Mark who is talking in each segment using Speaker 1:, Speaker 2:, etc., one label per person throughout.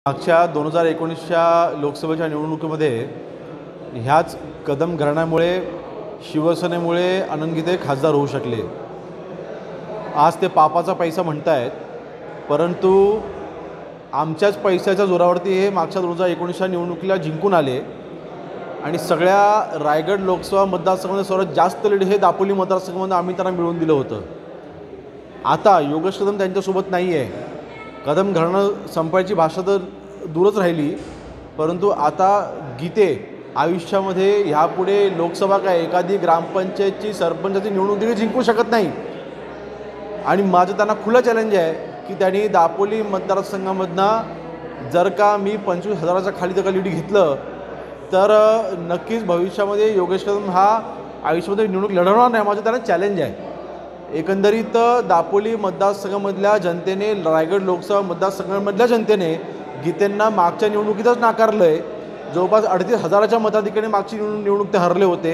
Speaker 1: मागच्या 2019च्या लोकसभेच्या निवडणुकीमध्ये ह्याच कदम घराण्यामुळे शिवसेनेमुळे आनंद गीते खासदार होऊ शकले। आज ते पापाचा पैसा म्हणतायत, परंतु आमच्याच पैशाच्या जोरावरती हे मागच्या 2019च्या निवडणुकीला जिंकून आले आणि सगळ्या रायगड लोकसभा मतदारसंघामध्ये सर्वात जास्त लीड हे दापोली मतदारसंघामध्ये आम्ही त्यांना मिळवून दिलं होतं। आता योगेश कदम त्यांच्यासोबत नाही आहे। कदम घराणं संपायची भाषा तर दूरच राहिली, परंतु आता गीते आयुष्यामध्ये ह्यापुढे लोकसभा काय एखादी ग्रामपंचायतची सरपंचाची निवडणूक देखील जिंकू शकत नाही। आणि माझं त्यांना खुलं चॅलेंज आहे की त्यांनी दापोली मतदारसंघामधनं जर का मी 25,000च्या खाली जर का लीड घेतलं तर नक्कीच भविष्यामध्ये योगेश कदम हा आयुष्यामध्ये निवडणूक लढवणार नाही, माझं त्यांना चॅलेंज आहे। एकंदरीत दापोली मतदारसंघामधल्या जनतेने, रायगड लोकसभा मतदारसंघामधल्या जनतेने गीतेंना मागच्या निवडणुकीतच नाकारलं आहे। जवळपास 38,000च्या मताधिक्याने मागची निवडणूक ते हरले होते।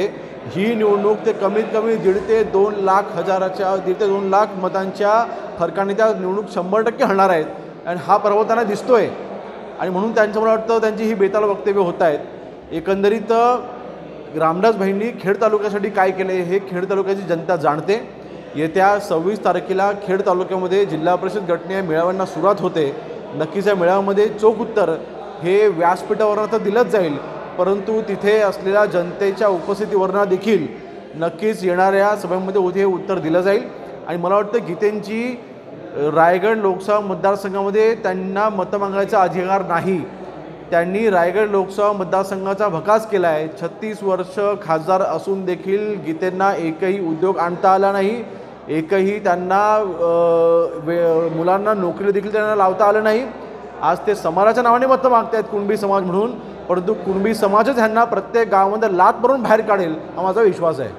Speaker 1: ही निवडणूक ते कमीत कमी 1.5 ते 2 लाख हजाराच्या 1.5 ते 2 लाख मतांच्या फरकाने त्या निवडणूक 100% हरणार आहेत आणि हा पर्व त्यांना दिसतोय आणि म्हणून त्यांच्यामुळे वाटतं त्यांची ही बेताल वक्तव्य होत आहेत। एकंदरीत रामदास भाईंनी खेड तालुक्यासाठी काय केले हे खेड तालुक्याची जनता जाणते। येत्या 26 तारखेला खेड तालुक्यामध्ये जिल्हा परिषद गटने मेळाव्यांना सुरुवात होते। नक्कीच या मेळाव्यामध्ये चोख उत्तर हे व्यासपीठावरून तर दिलंच जाईल, परंतु तिथे असलेल्या जनतेच्या उपस्थितीवरून देखील नक्कीच येणाऱ्या सभेमध्ये हे उत्तर दिलं जाईल। आणि मला वाटतं गीतेंची रायगड लोकसभा मतदारसंघामध्ये त्यांना मतं मागण्याचा अधिकार नाही। त्यांनी रायगड लोकसभा मतदारसंघाचा भकास केला आहे। 36 वर्ष खासदार असून देखील गीतेंना एकही उद्योग आणता आला नाही, एकही त्यांना मुलांना नोकरी देखील त्यांना लावता आलं नाही। आज ते समाजाच्या नावाने मतं मागतायत कुणबी समाज म्हणून, परंतु कुणबी समाजच ह्यांना प्रत्येक गावामध्ये लात मारून बाहेर काढेल हा माझा विश्वास आहे।